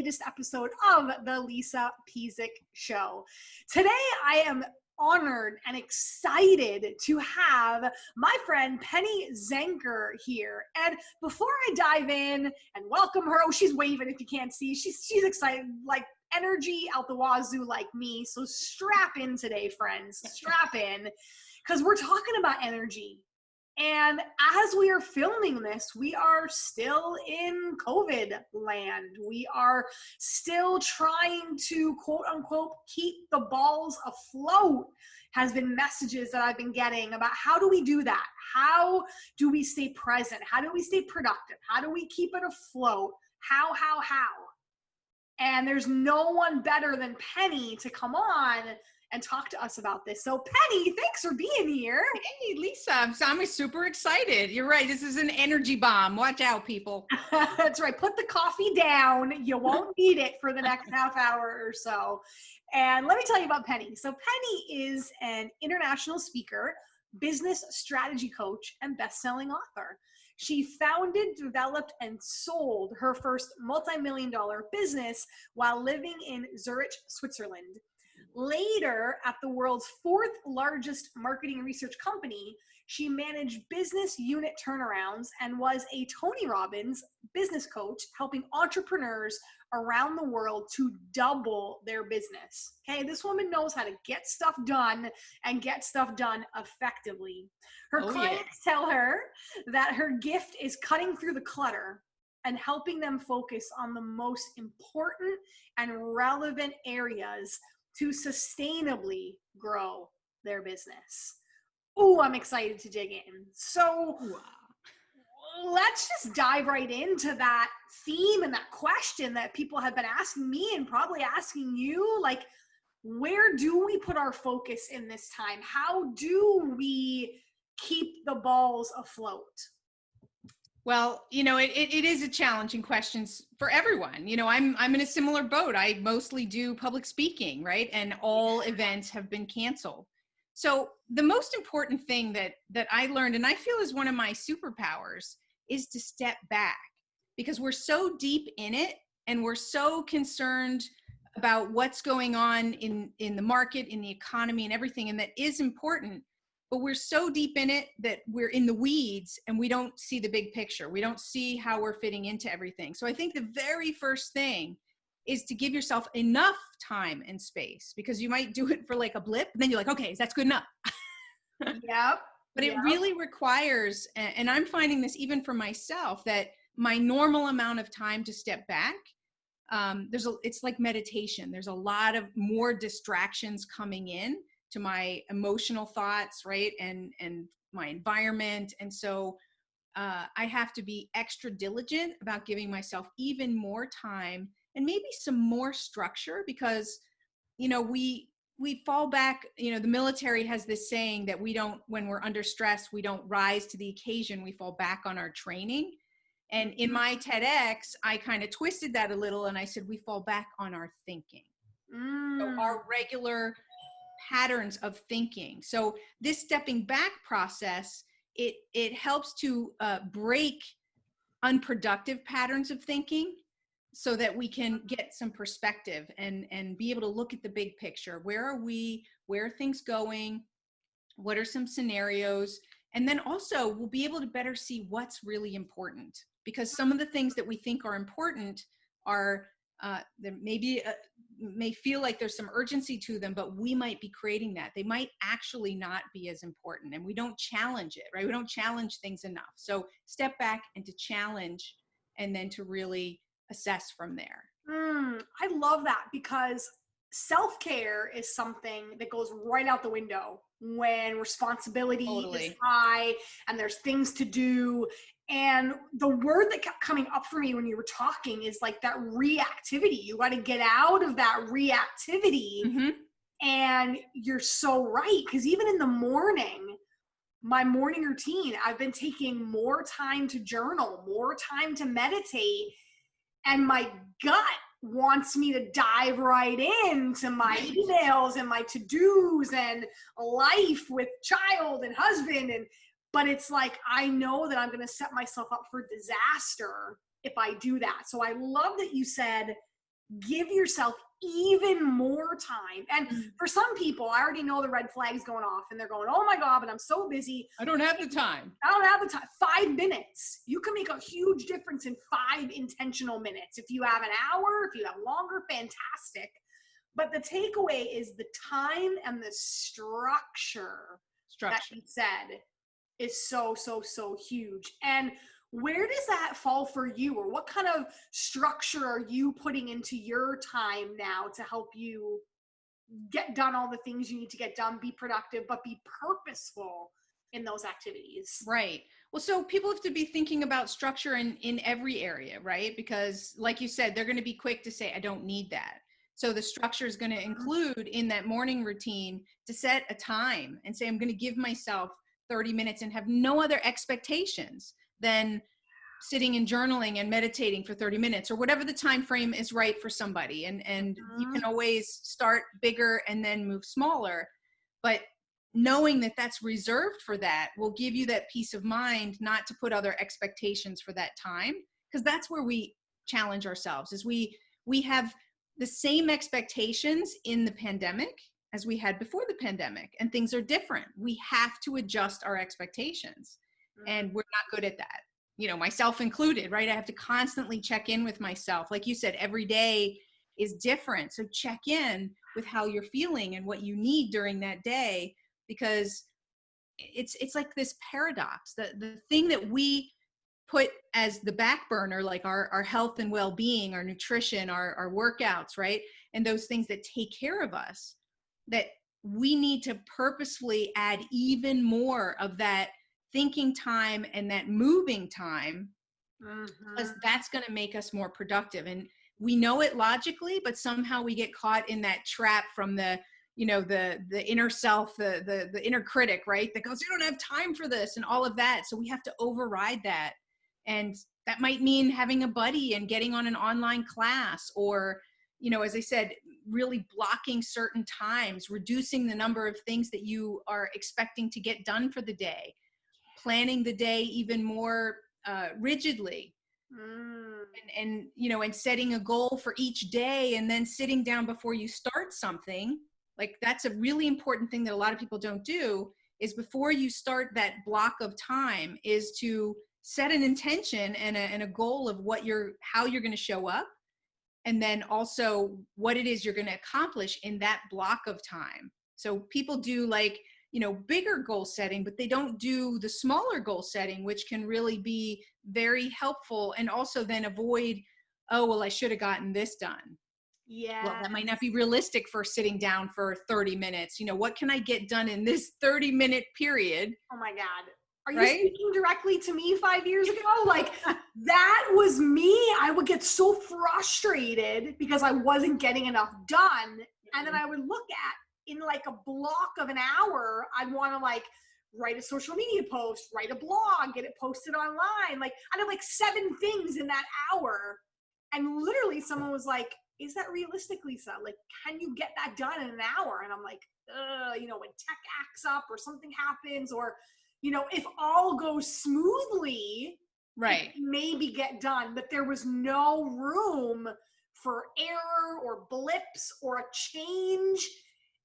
latest episode of the Lisa Pezik Show. Today, I am honored and excited to have my friend Penny Zenker here. And before I dive in and welcome her, oh, she's waving if you can't see. She's excited, like energy out the wazoo like me. So strap in today, friends. Strap in, because we're talking about energy. And as we are filming this, we are still in COVID land. We are still trying to, quote unquote, keep the balls afloat, has been messages that I've been getting about how do we do that? How do we stay present? How do we stay productive? How do we keep it afloat? How? And there's no one better than Penny to come on and talk to us about this. So Penny, thanks for being here. Hey, Lisa, I'm super excited. You're right. This is an energy bomb. Watch out, people. That's right. Put the coffee down. You won't need it for the next half hour or so. And let me tell you about Penny. So Penny is an international speaker, business strategy coach, and best-selling author. She founded, developed, and sold her first multi-million-dollar business while living in Zurich, Switzerland. Later, at the world's fourth largest marketing research company, she managed business unit turnarounds and was a Tony Robbins business coach, helping entrepreneurs around the world to double their business. Okay, this woman knows how to get stuff done and get stuff done effectively. Her clients tell her that her gift is cutting through the clutter and helping them focus on the most important and relevant areas to sustainably grow their business. Ooh, I'm excited to dig in. So let's just dive right into that theme and that question that people have been asking me and probably asking you, like, where do we put our focus in this time? How do we keep the balls afloat? Well, it is a challenging question for everyone. I'm in a similar boat. I mostly do public speaking, right? And all events have been canceled. So the most important thing that I learned, and I feel is one of my superpowers, is to step back, because we're so deep in it and we're so concerned about what's going on in the market, in the economy and everything. And that is important. But we're so deep in it that we're in the weeds and we don't see the big picture. We don't see how we're fitting into everything. So I think the very first thing is to give yourself enough time and space, because you might do it for like a blip and then you're like, okay, that's good enough. Yep. But it really requires, and I'm finding this even for myself, that my normal amount of time to step back, it's like meditation. There's a lot of more distractions coming in to my emotional thoughts, right? And my environment. And so I have to be extra diligent about giving myself even more time and maybe some more structure, because, we fall back, the military has this saying that when we're under stress, we don't rise to the occasion, we fall back on our training. And in my TEDx, I kind of twisted that a little and I said, we fall back on our thinking. So our regular patterns of thinking. So this stepping back process, it helps to break unproductive patterns of thinking so that we can get some perspective and be able to look at the big picture. Where are we? Where are things going? What are some scenarios? And then also we'll be able to better see what's really important, because some of the things that we think are important are there may feel like there's some urgency to them, but we might be creating that. They might actually not be as important, and we don't challenge it, right? We don't challenge things enough. So step back and to challenge, and then to really assess from there. I love that, because self-care is something that goes right out the window when responsibility is high and there's things to do. And the word that kept coming up for me when you were talking is like that reactivity. You got to get out of that reactivity. Mm-hmm. And you're so right. Because even in the morning, my morning routine, I've been taking more time to journal, more time to meditate. And my gut wants me to dive right into my emails and my to-dos and life with child and husband. But it's like, I know that I'm going to set myself up for disaster if I do that. So I love that you said, give yourself even more time. And Mm. for some people, I already know the red flags going off and they're going, oh my God, but I'm so busy. I don't have the time. I don't have the time. 5 minutes. You can make a huge difference in 5 intentional minutes. If you have an hour, if you have longer, fantastic. But the takeaway is the time and the structure. That you said is so, so, so huge. And where does that fall for you? Or what kind of structure are you putting into your time now to help you get done all the things you need to get done, be productive, but be purposeful in those activities? Right. Well, so people have to be thinking about structure in every area, right? Because like you said, they're going to be quick to say, I don't need that. So the structure is going to include in that morning routine to set a time and say, I'm going to give myself 30 minutes and have no other expectations than sitting and journaling and meditating for 30 minutes or whatever the time frame is right for somebody. And you can always start bigger and then move smaller. But knowing that that's reserved for that will give you that peace of mind not to put other expectations for that time, because that's where we challenge ourselves is we have the same expectations in the pandemic as we had before the pandemic, and things are different. We have to adjust our expectations, and we're not good at that, you know, myself included, right? I have to constantly check in with myself. Like you said, every day is different. So check in with how you're feeling and what you need during that day, because it's like this paradox. The thing that we put as the back burner, like our health and well-being, our nutrition, our workouts, right? And those things that take care of us, that we need to purposefully add even more of that thinking time and that moving time, because that's going to make us more productive. And we know it logically, but somehow we get caught in that trap from the, you know, the inner self, the inner critic, right? That goes, you don't have time for this and all of that. So we have to override that. And that might mean having a buddy and getting on an online class, or, you know, as I said, really blocking certain times, reducing the number of things that you are expecting to get done for the day, planning the day even more rigidly. And you know, and setting a goal for each day, and then sitting down before you start something. Like, that's a really important thing that a lot of people don't do, is before you start that block of time is to set an intention and a goal of how you're going to show up, and then also what it is you're going to accomplish in that block of time. So people do, like, you know, bigger goal setting, but they don't do the smaller goal setting, which can really be very helpful. And also then avoid, oh, well, I should have gotten this done. Yeah. Well, that might not be realistic for sitting down for 30 minutes. You know, what can I get done in this 30-minute period? Oh my God. Are you Right? speaking directly to me 5 years ago? Like, that was me. I would get so frustrated because I wasn't getting enough done. And then I would look at, in like a block of an hour, I'd want to like write a social media post, write a blog, get it posted online. Like, I'd have like 7 things in that hour. And literally someone was like, is that realistic, Lisa? Like, can you get that done in an hour? And I'm like, you know, when tech acts up or something happens, or, you know, if all goes smoothly, Right, it maybe get done, but there was no room for error or blips or a change.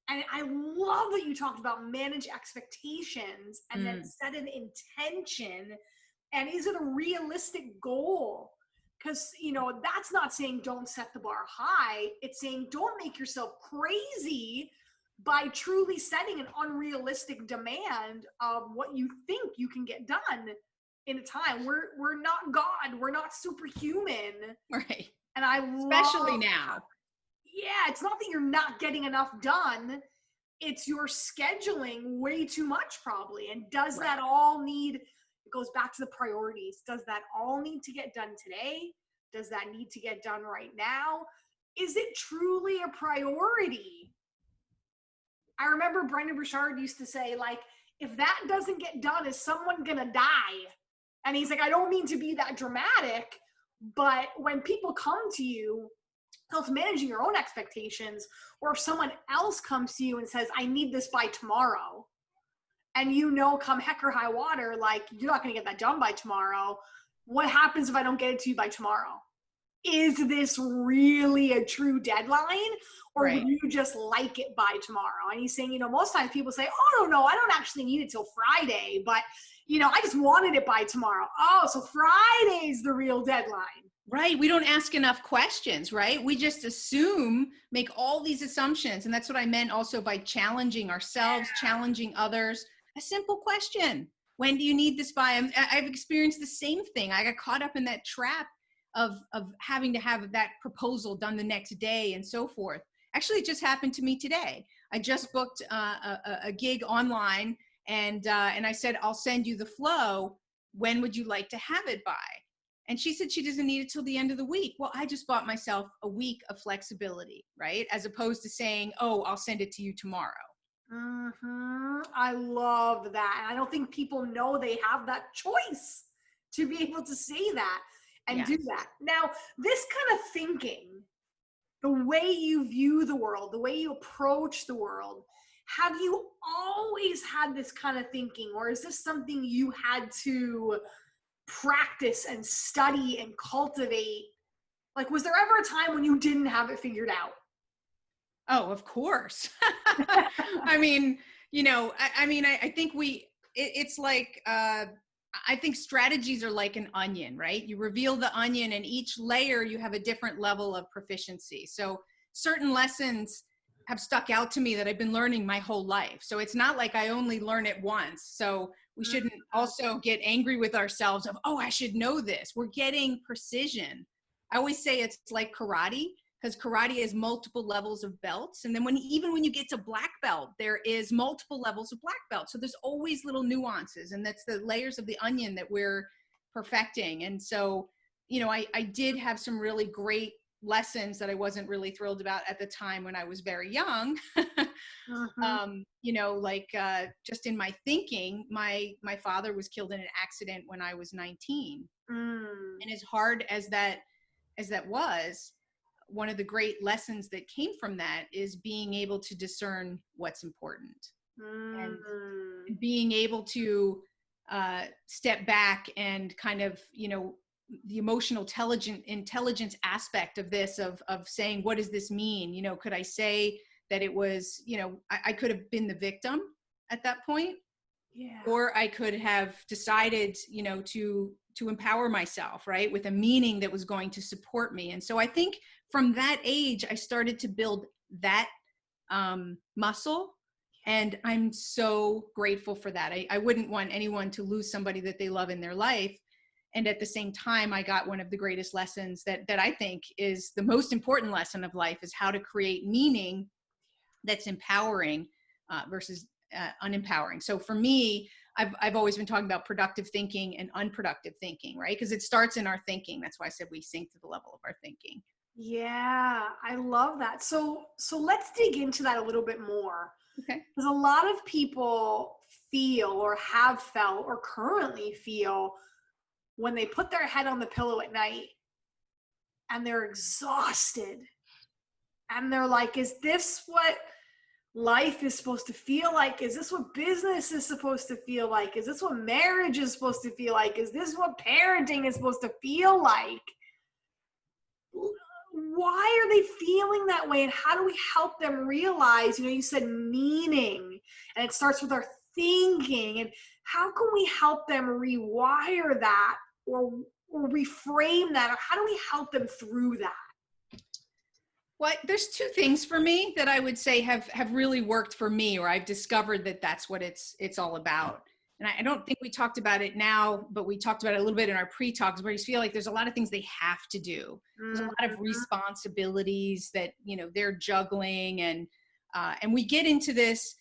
And I love that you talked about manage expectations and then set an intention. And is it a realistic goal? Because, you know, that's not saying don't set the bar high. It's saying don't make yourself crazy by truly setting an unrealistic demand of what you think you can get done in a time. We're not God. We're not superhuman. right. And I Especially love now. Yeah, it's not that you're not getting enough done. It's you're scheduling way too much probably. And does that all need, it goes back to the priorities. Does that all need to get done today? Does that need to get done right now? Is it truly a priority? I remember Brendan Burchard used to say, like, if that doesn't get done, is someone gonna die? And he's like, I don't mean to be that dramatic, but when people come to you, self managing your own expectations, or if someone else comes to you and says, I need this by tomorrow, and you know, come heck or high water, like, you're not gonna get that done by tomorrow. What happens if I don't get it to you by tomorrow? is this really a true deadline? Or would Right. you just like it by tomorrow? And he's saying, most times people say, oh, no, I don't actually need it till Friday, but, I just wanted it by tomorrow. Oh, so Friday's the real deadline. Right. We don't ask enough questions, right? We just assume, make all these assumptions. And that's what I meant also by challenging ourselves, challenging others. A simple question. When do you need this by? I've experienced the same thing. I got caught up in that trap of having to have that proposal done the next day and so forth. Actually, it just happened to me today. I just booked a gig online, and I said, I'll send you the flow. When would you like to have it by? And she said she doesn't need it till the end of the week. Well, I just bought myself a week of flexibility, right? As opposed to saying, oh, I'll send it to you tomorrow. I love that. And I don't think people know they have that choice to be able to say that and do Yes. that. Now, this kind of thinking, the way you view the world, the way you approach the world, have you always had this kind of thinking, or is this something you had to practice and study and cultivate? Like, was there ever a time when you didn't have it figured out? Oh, of course. I mean, I think it's like, I think strategies are like an onion, right? You reveal the onion, and each layer you have a different level of proficiency. So certain lessons have stuck out to me that I've been learning my whole life. So it's not like I only learn it once. So we shouldn't also get angry with ourselves of, oh, I should know this. We're getting precision. I always say it's like karate, because karate has multiple levels of belts. And then even when you get to black belt, there is multiple levels of black belt. So there's always little nuances, and that's the layers of the onion that we're perfecting. And so, I did have some really great lessons that I wasn't really thrilled about at the time when I was very young. Just in my thinking, my father was killed in an accident when I was 19. And as hard as that was, one of the great lessons that came from that is being able to discern what's important and being able to step back and kind of, the emotional intelligence aspect of this, of saying, what does this mean? Could I say that it was, I could have been the victim at that point, or I could have decided, to empower myself, right, with a meaning that was going to support me. And so I think from that age, I started to build that muscle. And I'm so grateful for that. I wouldn't want anyone to lose somebody that they love in their life. And at the same time, I got one of the greatest lessons that I think is the most important lesson of life, is how to create meaning that's empowering versus unempowering. So for me, I've always been talking about productive thinking and unproductive thinking, right? Because it starts in our thinking. That's why I said we sink to the level of our thinking. Yeah, I love that. So let's dig into that a little bit more. Okay. Because a lot of people feel, or have felt, or currently feel, when they put their head on the pillow at night and they're exhausted and they're like, is this what life is supposed to feel like? Is this what business is supposed to feel like? Is this what marriage is supposed to feel like? Is this what parenting is supposed to feel like? Why are they feeling that way? And how do we help them realize, you said meaning, and it starts with our thinking, and how can we help them rewire that, or reframe that, or how do we help them through that? Well, there's two things for me that I would say have really worked for me, or I've discovered that that's what it's all about. And I don't think we talked about it now, but we talked about it a little bit in our pre-talks, where you feel like there's a lot of things they have to do. There's a lot of responsibilities that, they're juggling, and we get into this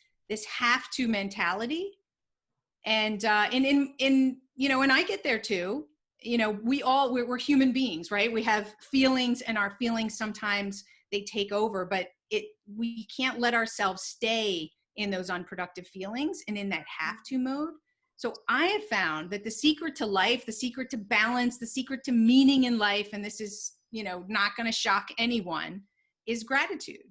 have to mentality. And and I get there too. We're human beings, right? We have feelings, and our feelings sometimes they take over, but we can't let ourselves stay in those unproductive feelings and in that have to mode. So I have found that the secret to life, the secret to balance, the secret to meaning in life, and this is, not going to shock anyone, is gratitude.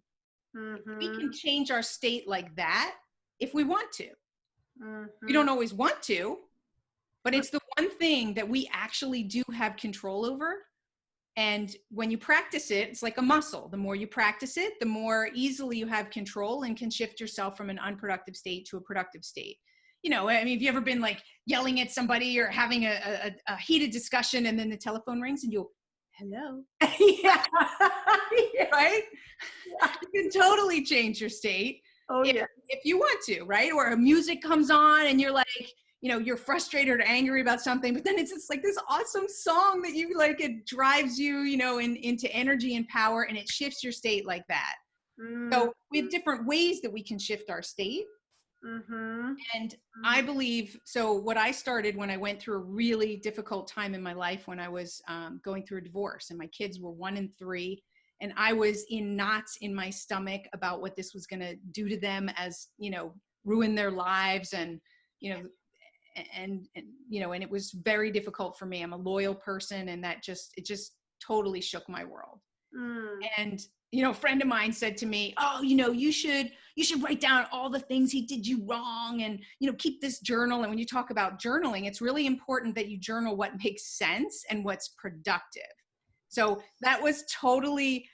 We can change our state like that if we want to. We don't always want to, but it's the one thing that we actually do have control over. And when you practice it, it's like a muscle. The more you practice it, the more easily you have control and can shift yourself from an unproductive state to a productive state. You know, I mean, have you ever been like yelling at somebody or having a heated discussion and then the telephone rings and you go, hello? Yeah. Right? You can totally change your state Oh, yeah. if you want to, right? Or music comes on and you're like, you know, you're frustrated or angry about something, but then it's just like this awesome song that you like, it drives you, you know, into energy and power, and it shifts your state like that. So we have different ways that we can shift our state. Mm-hmm. And I believe, so what I started when I went through a really difficult time in my life, when I was going through a divorce and my kids were 1 and 3, and I was in knots in my stomach about what this was going to do to them, as, you know, ruin their lives. And, you know, and you know, and it was very difficult for me. I'm a loyal person, and it just totally shook my world. And, you know, a friend of mine said to me, oh, you know, you should write down all the things he did you wrong, and, you know, keep this journal. And when you talk about journaling, it's really important that you journal what makes sense and what's productive. So that was totally,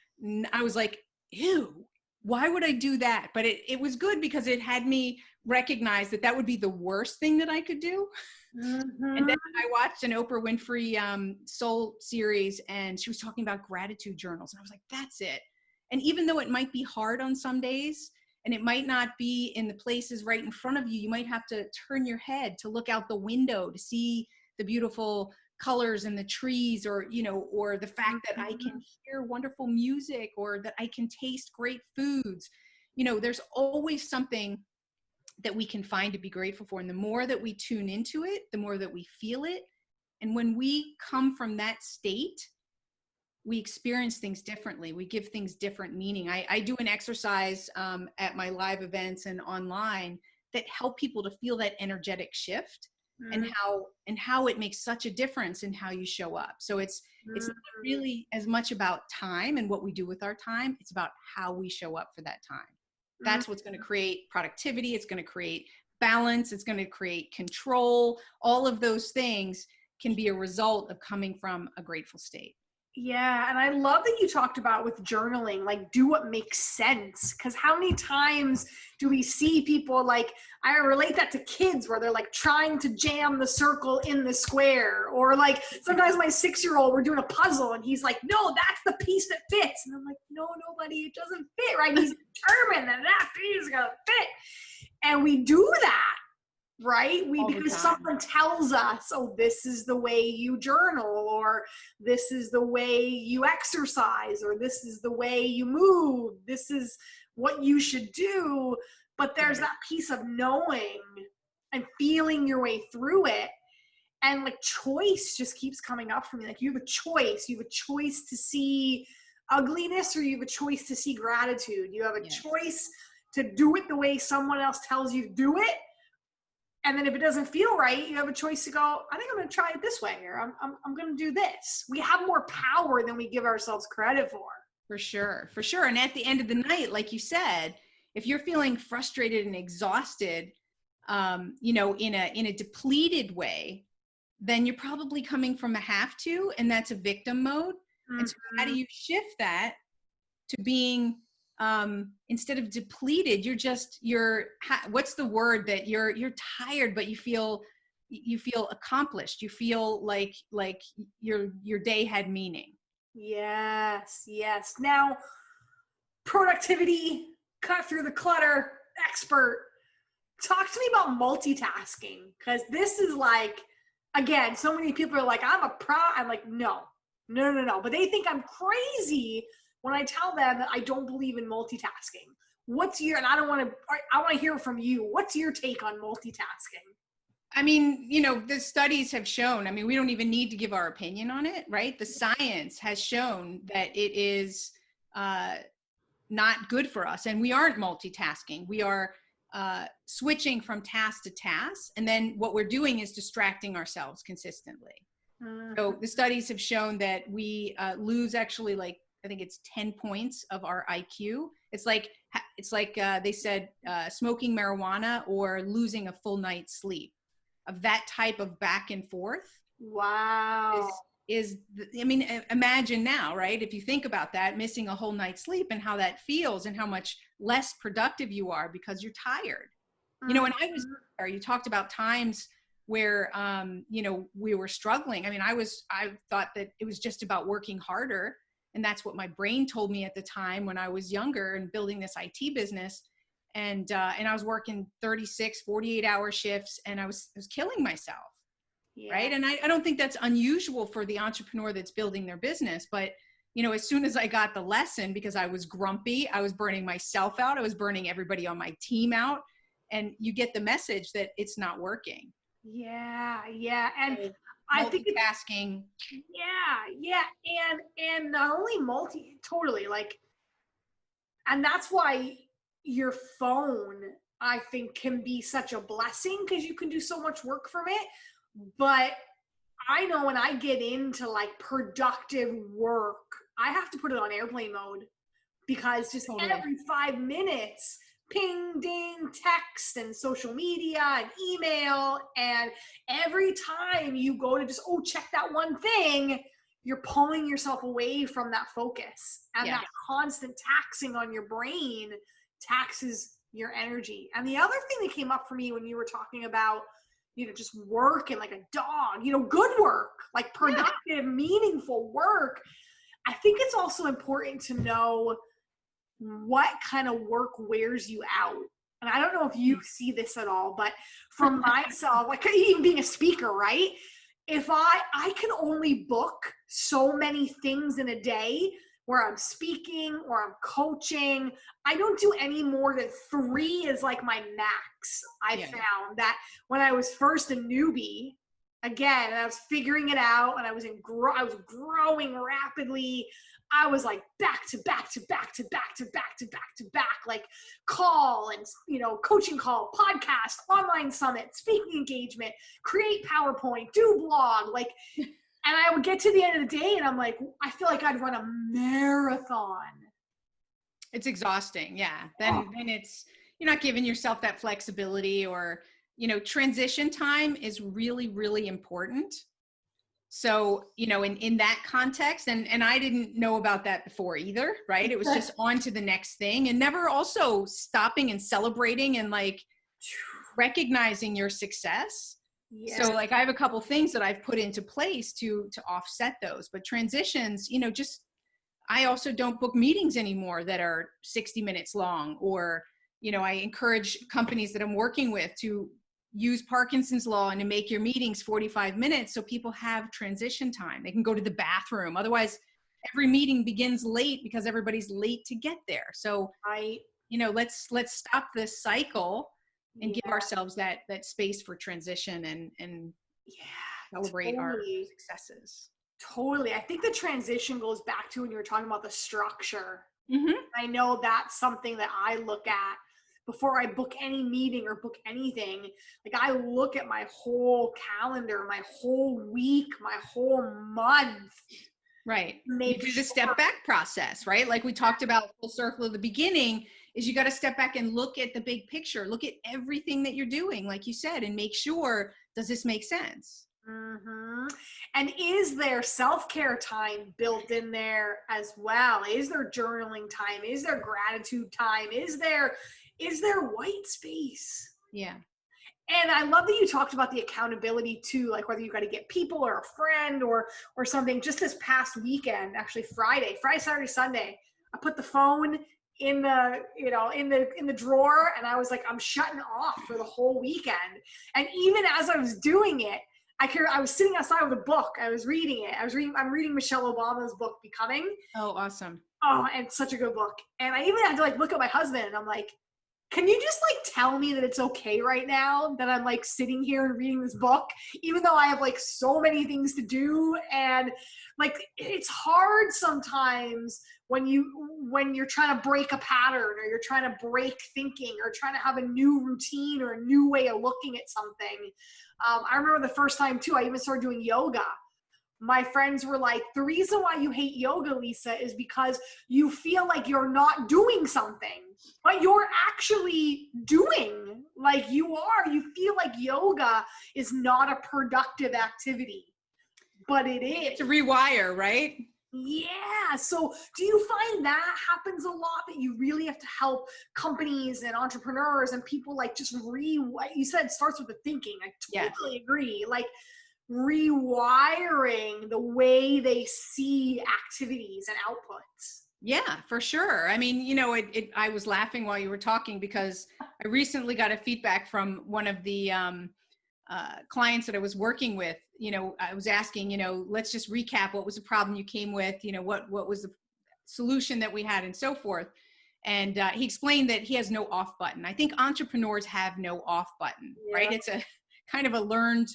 I was like, ew, why would I do that? But it was good because it had me recognize that would be the worst thing that I could do. Mm-hmm. And then I watched an Oprah Winfrey Soul series, and she was talking about gratitude journals. And I was like, that's it. And even though it might be hard on some days, and it might not be in the places right in front of you, you might have to turn your head to look out the window to see the beautiful colors in the trees, or, you know, or the fact that I can hear wonderful music, or that I can taste great foods. You know, there's always something that we can find to be grateful for. And the more that we tune into it, the more that we feel it. And when we come from that state, we experience things differently. We give things different meaning. I do an exercise at my live events and online that help people to feel that energetic shift, and how it makes such a difference in how you show up. So it's not really as much about time and what we do with our time. It's about how we show up for that time. That's what's going to create productivity. It's going to create balance. It's going to create control. All of those things can be a result of coming from a grateful state. Yeah, and I love that you talked about with journaling, like do what makes sense. Because how many times do we see people, like, I relate that to kids where they're like trying to jam the circle in the square, or like sometimes my 6-year-old, we're doing a puzzle and he's like, no, that's the piece that fits. And I'm like, no, nobody, it doesn't fit, right? He's determined that piece is gonna fit. And we do that, right? Because someone tells us, oh, this is the way you journal, or this is the way you exercise, or this is the way you move, this is what you should do. But there's that piece of knowing and feeling your way through it. And like choice just keeps coming up for me. Like you have a choice. You have a choice to see ugliness, or you have a choice to see gratitude. You have a choice to do it the way someone else tells you to do it. And then if it doesn't feel right, you have a choice to go, I think I'm going to try it this way, or I'm going to do this. We have more power than we give ourselves credit for. For sure. For sure. And at the end of the night, like you said, if you're feeling frustrated and exhausted, you know, in a depleted way, then you're probably coming from a have to, and that's a victim mode. And so how do you shift that to being, instead of depleted, what's the word, that you're tired, but you feel accomplished. You feel like your day had meaning. Yes. Yes. Now, productivity, cut through the clutter, expert. Talk to me about multitasking, because this is like, again, so many people are like, I'm a pro. I'm like, no. But they think I'm crazy when I tell them that I don't believe in multitasking. And I want to hear from you. What's your take on multitasking? I mean, you know, the studies have shown, I mean, we don't even need to give our opinion on it, right? The science has shown that it is not good for us. And we aren't multitasking. We are switching from task to task. And then what we're doing is distracting ourselves consistently. So the studies have shown that we lose actually, like, I think it's 10 points of our IQ. It's like they said smoking marijuana or losing a full night's sleep. Of that type of back and forth. Wow. I mean, imagine now, right? If you think about that, missing a whole night's sleep and how that feels and how much less productive you are because you're tired. You know, when I was there, you talked about times where, you know, we were struggling. I mean, I thought that it was just about working harder. And that's what my brain told me at the time when I was younger and building this IT business. And I was working 36, 48-hour shifts, and I was killing myself. Yeah. Right. And I don't think that's unusual for the entrepreneur that's building their business. But, you know, as soon as I got the lesson, because I was grumpy, I was burning myself out, I was burning everybody on my team out. And you get the message that it's not working. Yeah. Yeah. And So, I think it's, multitasking. yeah. And not only totally like, and that's why your phone, I think, can be such a blessing because you can do so much work from it. But I know when I get into like productive work, I have to put it on airplane mode because just Totally. every 5 minutes, ping, ding, text and social media and email. And every time you go to just, check that one thing, you're pulling yourself away from that focus. And that constant taxing on your brain taxes your energy. And the other thing that came up for me when you were talking about, you know, just work and like a dog, you know, good work, like productive, meaningful work. I think it's also important to know what kind of work wears you out. And I don't know if you see this at all, but for myself, like even being a speaker, right? If I can only book so many things in a day where I'm speaking or I'm coaching, I don't do any more than 3 is like my max. I found that when I was first a newbie, again, and I was figuring it out and I was growing rapidly. I was like back to back, like call and, you know, coaching call, podcast, online summit, speaking engagement, create PowerPoint, do blog, like, and I would get to the end of the day and I'm like, I feel like I'd run a marathon. It's exhausting. Yeah. Then it's, you're not giving yourself that flexibility, or, you know, transition time is really, really important. So, you know, in that context, and I didn't know about that before either, right? It was just on to the next thing, and never also stopping and celebrating and like recognizing your success. Yeah. So like I have a couple things that I've put into place to offset those, but transitions, you know, just, I also don't book meetings anymore that are 60 minutes long, or, you know, I encourage companies that I'm working with to use Parkinson's law and to make your meetings 45 minutes so people have transition time. They can go to the bathroom. Otherwise, every meeting begins late because everybody's late to get there. So, you know, let's stop this cycle and give ourselves that space for transition and celebrate our successes. Totally. I think the transition goes back to when you were talking about the structure. Mm-hmm. I know that's something that I look at before I book any meeting or book anything. Like I look at my whole calendar, my whole week, my whole month. Right. You do the step back process, right? Like we talked about full circle at the beginning, is you got to step back and look at the big picture, look at everything that you're doing, like you said, and make sure, does this make sense? Mm-hmm. And is there self-care time built in there as well? Is there journaling time? Is there gratitude time? Is there white space? Yeah. And I love that you talked about the accountability too, like whether you got to get people or a friend or something. Just this past weekend, actually Friday, Saturday, Sunday, I put the phone in the, you know, in the drawer, and I was like, I'm shutting off for the whole weekend. And even as I was doing it, I was sitting outside with a book. I was reading it. I'm reading Michelle Obama's book, Becoming. Oh, awesome. Oh, and such a good book. And I even had to like look at my husband and I'm like, can you just like tell me that it's okay right now that I'm like sitting here and reading this book, even though I have like so many things to do? And like, it's hard sometimes when you're trying to break a pattern, or you're trying to break thinking, or trying to have a new routine or a new way of looking at something. I remember the first time too, I even started doing yoga. My friends were like, the reason why you hate yoga, Lisa, is because you feel like you're not doing something, but you're actually doing. Like you feel like yoga is not a productive activity. but it is. To rewire, right? Yeah. So do you find that happens a lot, that you really have to help companies and entrepreneurs and people like just you said it starts with the thinking. I Yes. totally agree. Like rewiring the way they see activities and outputs. Yeah, for sure. I mean, I was laughing while you were talking because I recently got a feedback from one of the clients that I was working with. I was asking, let's just recap. What was the problem you came with? What was the solution that we had, and so forth. And he explained that he has no off button. I think entrepreneurs have no off button, right? It's a kind of a learned,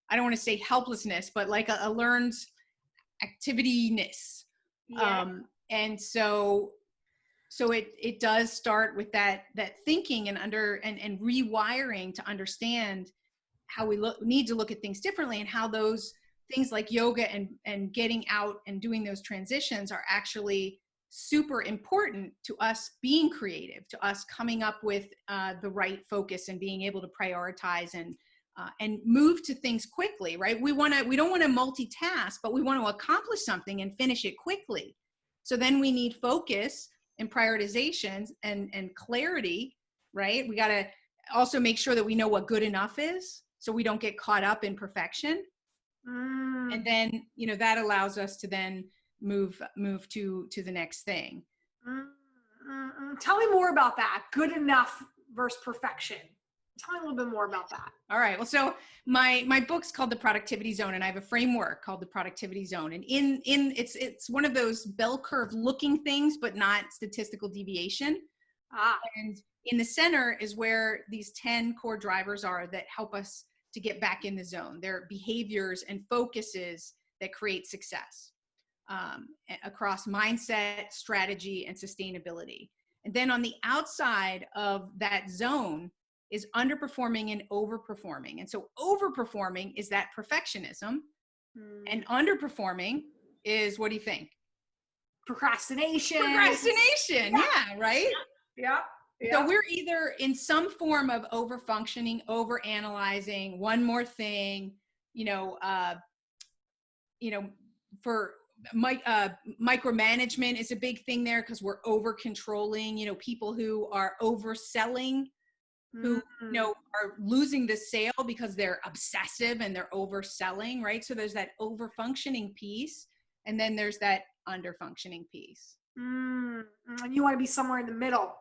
I don't want to say helplessness, but like a learned activity-ness. Yeah. And so it does start with that thinking and rewiring to understand how we need to look at things differently, and how those things like yoga and getting out and doing those transitions are actually super important to us being creative, to us coming up with the right focus and being able to prioritize and move to things quickly, right? We don't want to multitask, but we want to accomplish something and finish it quickly. So then we need focus and prioritization and clarity, right? We got to also make sure that we know what good enough is, so we don't get caught up in perfection. And then, that allows us to then move to the next thing. Tell me more about that. Good enough versus perfection. Tell me a little bit more about that. All right. Well, so my book's called The Productivity Zone, and I have a framework called The Productivity Zone. And it's one of those bell curve looking things, but not statistical deviation. And in the center is where these 10 core drivers are that help us to get back in the zone. They're behaviors and focuses that create success across mindset, strategy, and sustainability. And then on the outside of that zone is underperforming and overperforming. And so overperforming is that perfectionism, and underperforming is, what do you think? Procrastination. Yeah, right? Yeah. So we're either in some form of overfunctioning, overanalyzing, one more thing, for micromanagement is a big thing there, because we're over controlling, people who are overselling, who are losing the sale because they're obsessive and they're overselling, right? So there's that overfunctioning piece, and then there's that underfunctioning piece. And you want to be somewhere in the middle,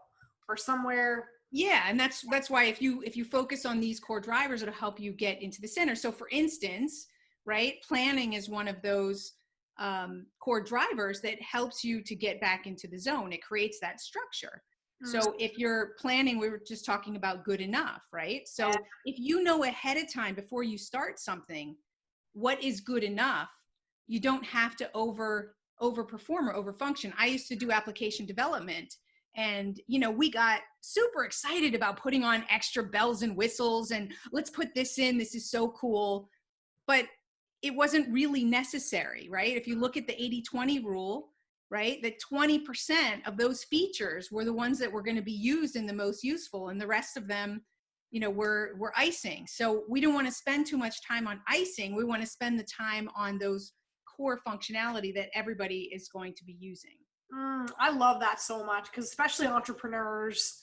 or somewhere. Yeah, and that's why if you focus on these core drivers, it'll help you get into the center. So for instance, right, planning is one of those core drivers that helps you to get back into the zone. It creates that structure. So if you're planning, we were just talking about good enough, right? So if you know ahead of time before you start something what is good enough, you don't have to overperform or overfunction. I used to do application development, and we got super excited about putting on extra bells and whistles and let's put this in, this is so cool, but it wasn't really necessary, right? If you look at the 80-20 rule, right, that 20% of those features were the ones that were going to be used and the most useful, and the rest of them were icing. So we don't want to spend too much time on icing. We want to spend the time on those core functionality that everybody is going to be using. I love that so much, because especially entrepreneurs,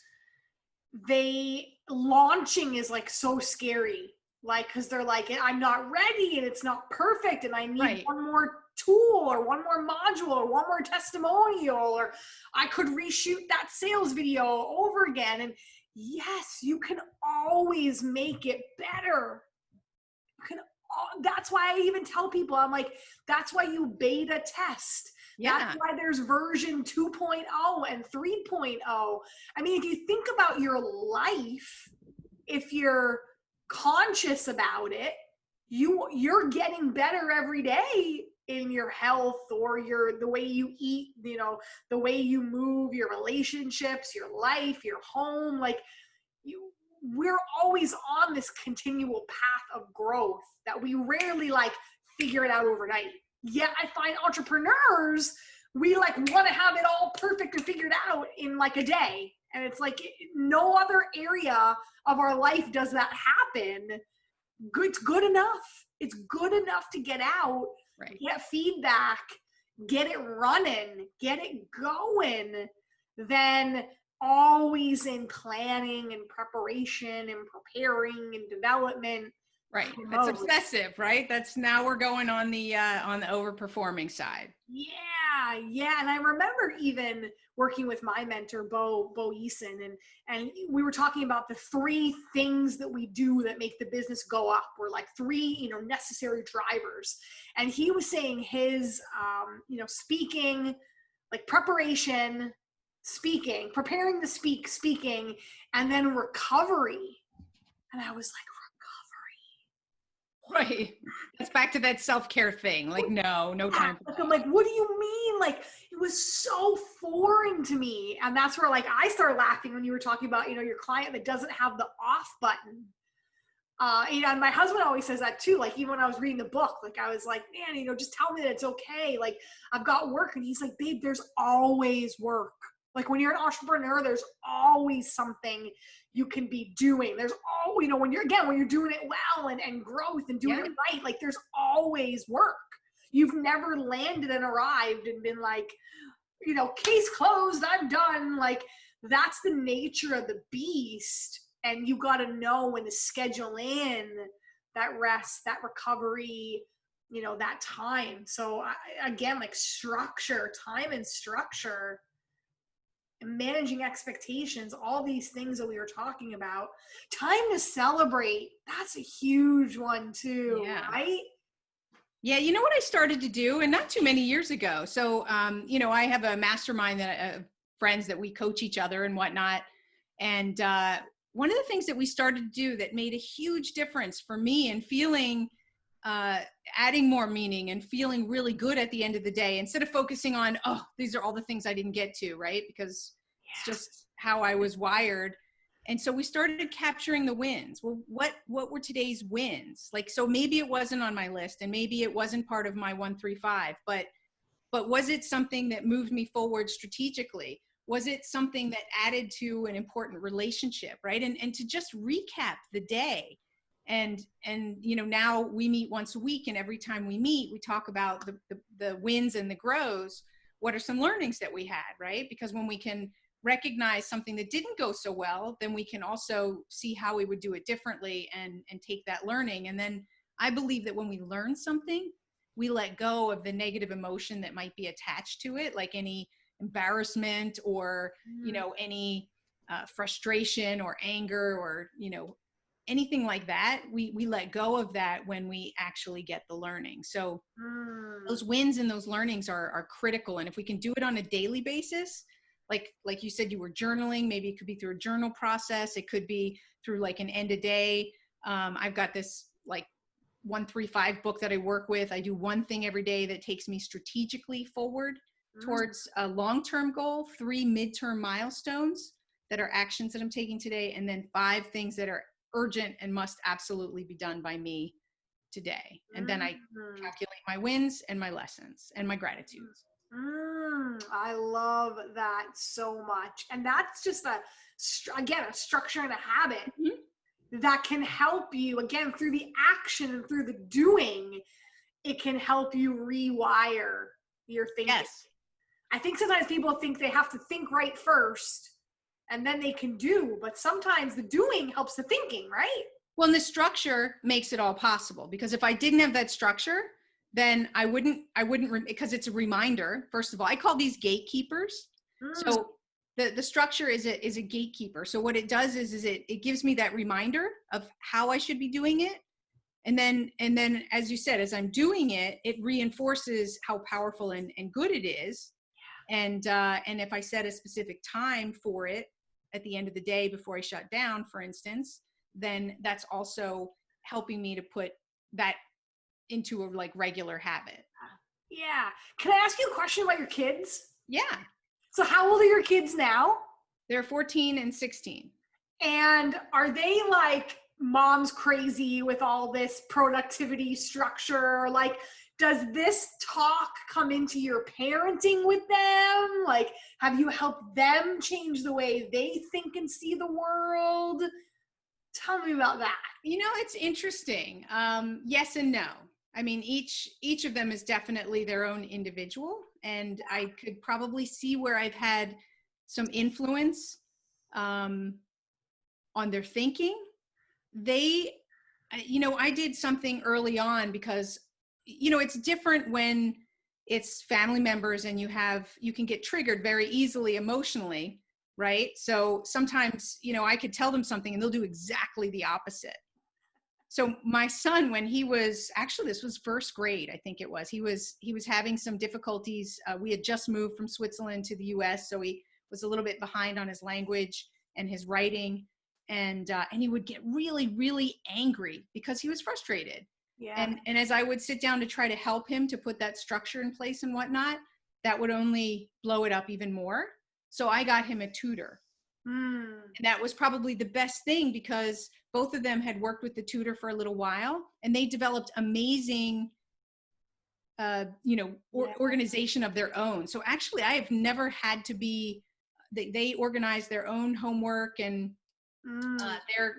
launching is like so scary, like, because they're like, I'm not ready and it's not perfect and I need one more tool or one more module or one more testimonial, or I could reshoot that sales video over again. And yes, you can always make it better. That's why I even tell people, I'm like, that's why you beta test. That's why there's version 2.0 and 3.0. I mean, if you think about your life, if you're conscious about it, you're getting better every day in your health, or the way you eat, the way you move, your relationships, your life, your home. Like, we're always on this continual path of growth that we rarely figure it out overnight. Yet I find entrepreneurs, we want to have it all perfect and figured out in a day. And it's like no other area of our life does that happen. It's good enough. It's good enough to get out. Right. get feedback, get it running, get it going, then always in planning and preparation and preparing and development Right. That's mode. obsessive, right? That's now we're going on the overperforming side. Yeah, yeah. And I remember even working with my mentor, Bo Eason, and we were talking about the 3 things that we do that make the business go up. We're like 3, necessary drivers. And he was saying his, speaking, like preparation, speaking, preparing to speaking, and then recovery. And I was like, Right. It's back to that self-care thing. Like, no time for that. I'm like, what do you mean? Like, it was so foreign to me. And that's where like I started laughing when you were talking about, your client that doesn't have the off button. And my husband always says that too. Like, even when I was reading the book, like I was like, man, just tell me that it's okay. Like, I've got work. And he's like, babe, there's always work. Like, when you're an entrepreneur, there's always something you can be doing. There's always, when you're doing it well and growth and doing it right, like there's always work. You've never landed and arrived and been like, case closed, I'm done. Like, that's the nature of the beast. And you got to know when to schedule in that rest, that recovery, that time. So again, like time and structure, and managing expectations, all these things that we were talking about. Time to celebrate, that's a huge one too, right? Yeah, you know what I started to do, and not too many years ago. So, I have a mastermind that friends that we coach each other and whatnot. And one of the things that we started to do that made a huge difference for me and feeling, adding more meaning and feeling really good at the end of the day, instead of focusing on, oh, these are all the things I didn't get to, right? Because it's just how I was wired. And so we started capturing the wins. Well, what were today's wins? Like, so maybe it wasn't on my list and maybe it wasn't part of my 1-3-5, but was it something that moved me forward strategically? Was it something that added to an important relationship, right? And to just recap the day. And now we meet once a week, and every time we meet, we talk about the wins and the grows. What are some learnings that we had, right? Because when we can recognize something that didn't go so well, then we can also see how we would do it differently and take that learning. And then I believe that when we learn something, we let go of the negative emotion that might be attached to it, like any embarrassment or, any frustration or anger or, anything like that. We let go of that when we actually get the learning. So those wins and those learnings are critical. And if we can do it on a daily basis, like you said, you were journaling, maybe it could be through a journal process. It could be through like an end of day. I've got this like 1-3-5 book that I work with. I do one thing every day that takes me strategically forward towards a long-term goal, 3 midterm milestones that are actions that I'm taking today, and then 5 things that are urgent and must absolutely be done by me today. And then I calculate my wins and my lessons and my gratitudes. I love that so much. And that's just a structure and a habit that can help you, again, through the action and through the doing. It can help you rewire your thinking. Yes. I think sometimes people think they have to think right first and then they can do, but sometimes the doing helps the thinking, right? Well, and the structure makes it all possible, because if I didn't have that structure, then I wouldn't, because it's a reminder. First of all, I call these gatekeepers. So the structure is a gatekeeper. So what it does is it gives me that reminder of how I should be doing it. And then, as you said, as I'm doing it, it reinforces how powerful and good it is. And if I set a specific time for it at the end of the day before I shut down, for instance, then that's also helping me to put that into a like regular habit. Yeah. Can I ask you a question about your kids? Yeah. So how old are your kids now? They're 14 and 16. And are they like mom's crazy with all this productivity structure? Like, does this talk come into your parenting with them? Like, have you helped them change the way they think and see the world? Tell me about that. It's interesting. Yes and no. I mean, each of them is definitely their own individual, and I could probably see where I've had some influence um, on their thinking. They, I did something early on because, it's different when it's family members and you can get triggered very easily emotionally, right? So sometimes, I could tell them something and they'll do exactly the opposite. So my son, when he was actually, this was first grade, I think it was, he was having some difficulties. We had just moved from Switzerland to the US, so he was a little bit behind on his language and his writing, and he would get really, really angry because he was frustrated. Yeah. And as I would sit down to try to help him to put that structure in place and whatnot, that would only blow it up even more. So I got him a tutor. And that was probably the best thing because both of them had worked with the tutor for a little while, and they developed amazing, organization of their own. So actually, I have never had to be. They organize their own homework, and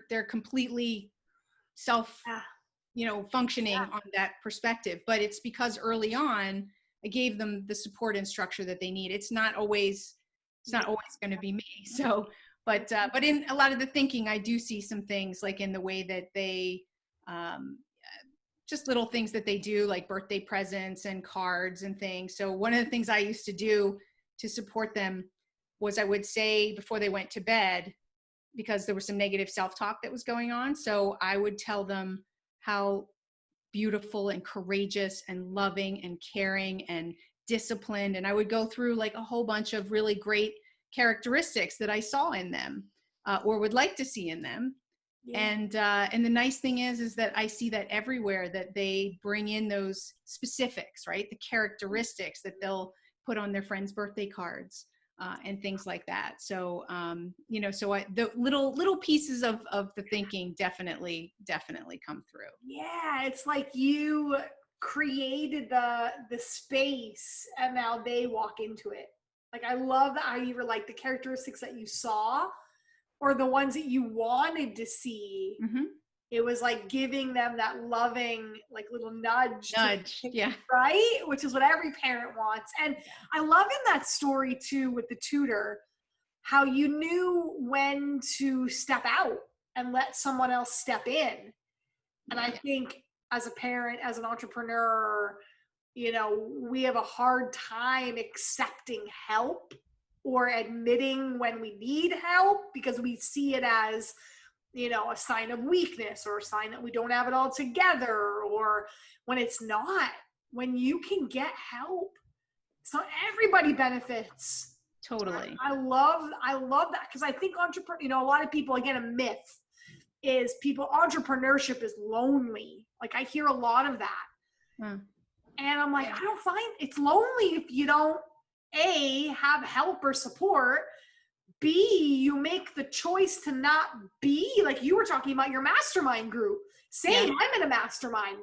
they're completely self, functioning on that perspective. But it's because early on, I gave them the support and structure that they need. It's not always going to be me. So, but in a lot of the thinking, I do see some things like in the way that they, just little things that they do, like birthday presents and cards and things. So one of the things I used to do to support them was I would say before they went to bed, because there was some negative self-talk that was going on. So I would tell them how beautiful and courageous and loving and caring and disciplined. And I would go through like a whole bunch of really great characteristics that I saw in them, or would like to see in them. Yeah. And the nice thing is that I see that everywhere, that they bring in those specifics, right? The characteristics that they'll put on their friends' birthday cards, and things like that. So, so the little pieces of the thinking definitely come through. Yeah, it's like you created the space and now they walk into it. Like, I love that how you were like the characteristics that you saw or the ones that you wanted to see. Mm-hmm. It was like giving them that loving, like little nudge. Yeah. Right? Which is what every parent wants. And I love in that story too with the tutor, how you knew when to step out and let someone else step in. And I think as a parent, as an entrepreneur, we have a hard time accepting help or admitting when we need help because we see it as, a sign of weakness or a sign that we don't have it all together, or when it's not. When you can get help, so everybody benefits. Totally. I love that because I think a lot of people, again, a myth is entrepreneurship is lonely. Like I hear a lot of that. And I'm like, I don't find it's lonely if you don't A, have help or support, B, you make the choice to not be, like you were talking about your mastermind group. Same, I'm in a mastermind.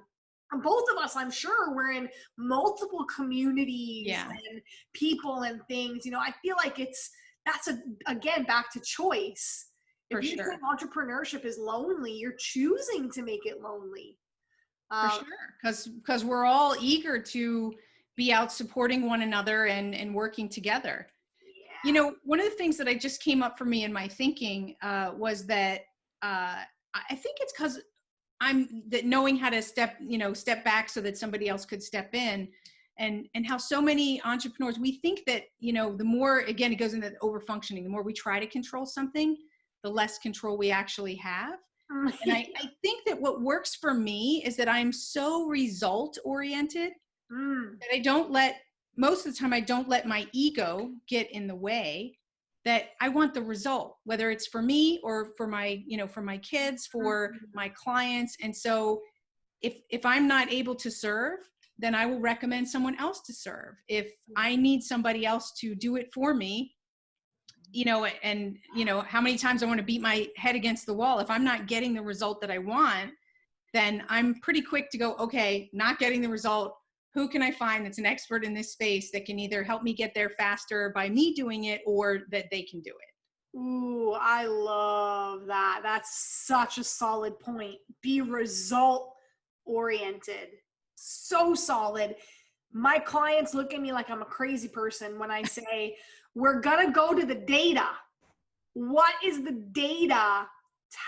And both of us, I'm sure, we're in multiple communities and people and things. I feel like that's again, back to choice. If you think entrepreneurship is lonely, you're choosing to make it lonely. For sure, because we're all eager to be out supporting one another and working together. Yeah. One of the things that I just came up for me in my thinking was that I think it's because that knowing how to step back so that somebody else could step in, and how so many entrepreneurs, we think that, the more, again, it goes into over functioning, the more we try to control something, the less control we actually have. And I think that what works for me is that I'm so result oriented that most of the time I don't let my ego get in the way, that I want the result, whether it's for me or for my, for my kids, for my clients. And so if I'm not able to serve, then I will recommend someone else to serve. If I need somebody else to do it for me, and how many times I want to beat my head against the wall. If I'm not getting the result that I want, then I'm pretty quick to go, okay, not getting the result. Who can I find that's an expert in this space that can either help me get there faster by me doing it, or that they can do it? Ooh, I love that. That's such a solid point. Be result oriented. So solid. My clients look at me like I'm a crazy person when I say, we're going to go to the data. What is the data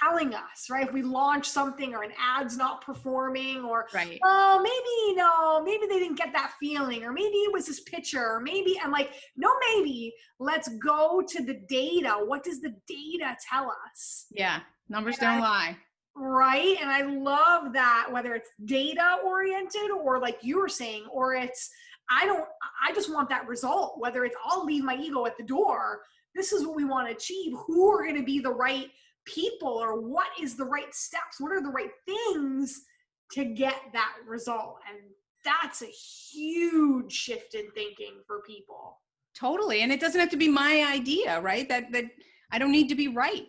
telling us, right? If we launch something or an ad's not performing, or, Right. oh, maybe, maybe they didn't get that feeling, or maybe it was this picture, or maybe, I'm like, no, maybe, let's go to the data. What does the data tell us? Yeah. Numbers don't lie. Right. And I love that, whether it's data oriented or like you were saying, or it's, I just want that result, whether it's I'll leave my ego at the door. This is what we want to achieve. Who are going to be the right people, or what is the right steps? What are the right things to get that result? And that's a huge shift in thinking for people. Totally. And it doesn't have to be my idea, right? That I don't need to be right.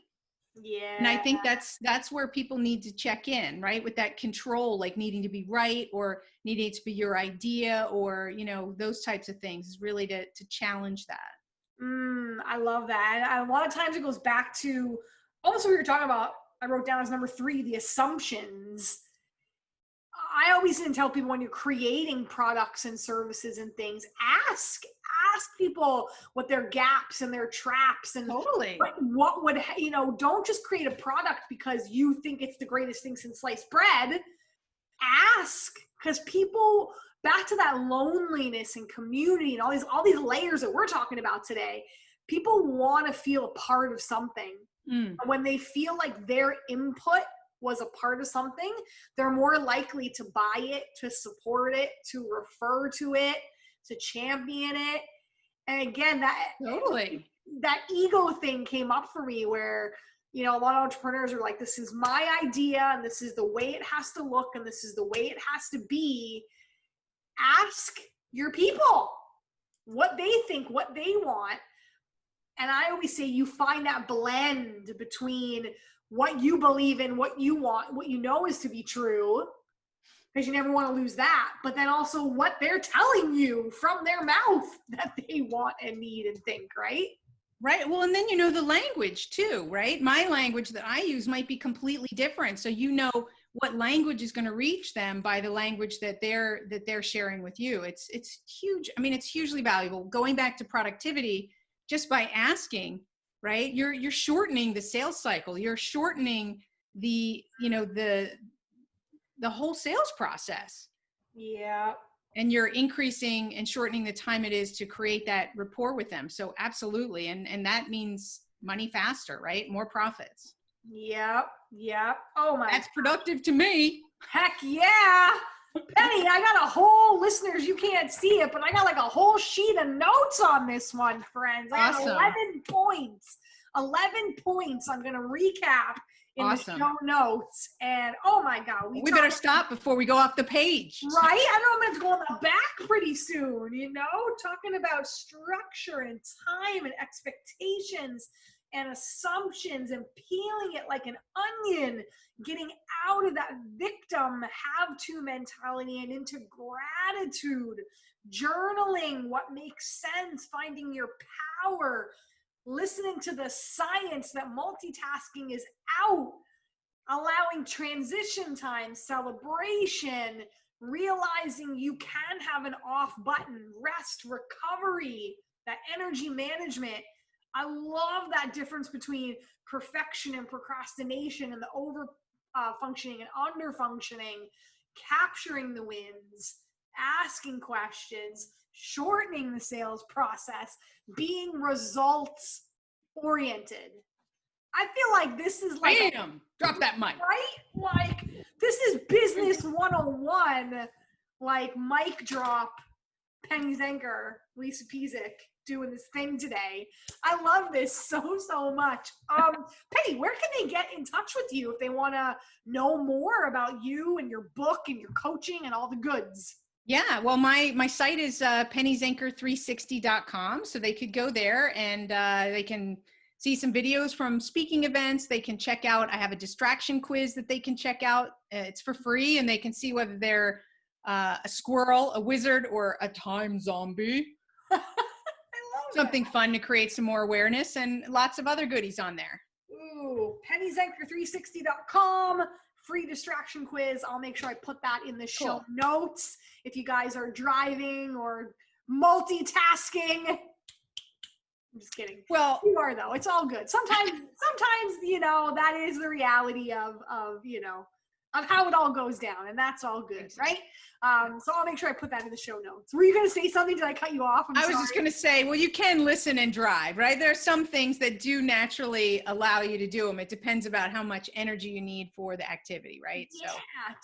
Yeah. And I think that's where people need to check in, right? With that control, like needing to be right, or needing it to be your idea, or, those types of things, is really to challenge that. I love that. And a lot of times it goes back to almost what we were talking about. I wrote down as number 3, the assumptions. I always tell people, when you're creating products and services and things, ask people what their gaps and their traps, and totally what would, don't just create a product because you think it's the greatest thing since sliced bread. Ask, because people, back to that loneliness and community and all these layers that we're talking about today, people want to feel a part of something. When they feel like their input was a part of something, they're more likely to buy it, to support it, to refer to it, to champion it. And again, that ego thing came up for me, where, a lot of entrepreneurs are like, this is my idea, and this is the way it has to look, and this is the way it has to be. Ask your people what they think, what they want. And I always say, you find that blend between what you believe in, what you want, what you know is to be true, because you never want to lose that, but then also what they're telling you from their mouth that they want and need and think, right? Right. Well, and then the language too, right? My language that I use might be completely different. So what language is going to reach them by the language that they're sharing with you. It's huge. I mean, it's hugely valuable. Going back to productivity, just by asking, right? You're shortening the sales cycle. You're shortening the whole sales process. Yeah. And you're increasing and shortening the time it is to create that rapport with them. So absolutely. And that means money faster, right? More profits. Yep. Oh my. That's productive to me. Heck yeah. Penny, I got a whole, listeners, you can't see it, but I got like a whole sheet of notes on this one, friends. I got 11 points. 11 points I'm going to recap in the show notes. And oh my God. We better stop before we go off the page. Right? I know I'm going to go on the back pretty soon, talking about structure and time and expectations and assumptions, and peeling it like an onion, getting out of that victim have-to mentality and into gratitude, journaling what makes sense, finding your power, listening to the science that multitasking is out, allowing transition time, celebration, realizing you can have an off button, rest, recovery, that energy management. I love that difference between perfection and procrastination, and the over functioning and under functioning, capturing the wins, asking questions, shortening the sales process, being results oriented. I feel like this is like, bam, drop that mic. Right? Like, this is business 101, like mic drop, Penny Zenker, Lisa Pezik doing this thing today. I love this so much. Penny, where can they get in touch with you if they want to know more about you and your book and your coaching and all the goods? Yeah, well, my site is pennyzenker360.com, so they could go there and they can see some videos from speaking events. They can check out, I have a distraction quiz that they can check out. It's for free, and they can see whether they're a squirrel, a wizard, or a time zombie. Something fun to create some more awareness, and lots of other goodies on there. Ooh, pennyzenker360.com, free distraction quiz. I'll make sure I put that in the show Cool. notes if you guys are driving or multitasking. I'm just kidding. Well, you are though. It's all good. Sometimes, that is the reality of of how it all goes down, and that's all good, right? So I'll make sure I put that in the show notes. Were you going to say something? Did I cut you off? I was just going to say, well, you can listen and drive, right? There are some things that do naturally allow you to do them. It depends about how much energy you need for the activity, right? Yeah,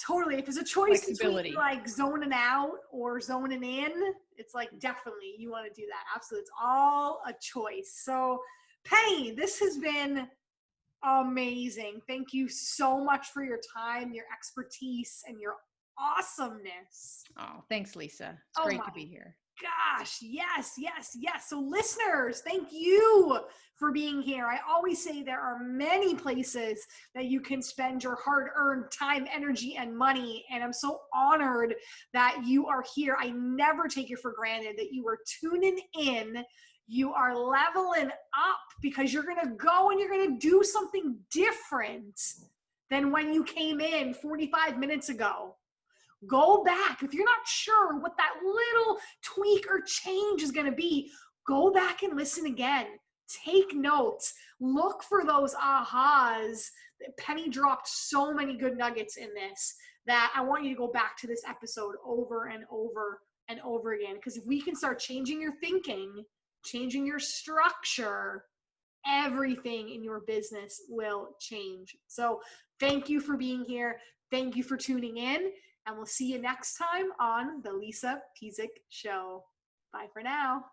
totally. If there's a choice flexibility. between like zoning out or zoning in, it's like definitely you want to do that. Absolutely. It's all a choice. So Penny, this has been amazing. Thank you so much for your time, your expertise, and your awesomeness. Oh, thanks, Lisa. It's great to be here. Gosh, yes. So listeners, thank you for being here. I always say there are many places that you can spend your hard-earned time, energy, and money, and I'm so honored that you are here. I never take it for granted that you are tuning in. You are leveling up because you're going to go and you're going to do something different than when you came in 45 minutes ago. Go back. If you're not sure what that little tweak or change is going to be, go back and listen again. Take notes. Look for those ahas. Penny dropped so many good nuggets in this that I want you to go back to this episode over and over and over again. Because if we can start changing your thinking, changing your structure, everything in your business will change. So thank you for being here. Thank you for tuning in. And we'll see you next time on the Lisa Pezik Show. Bye for now.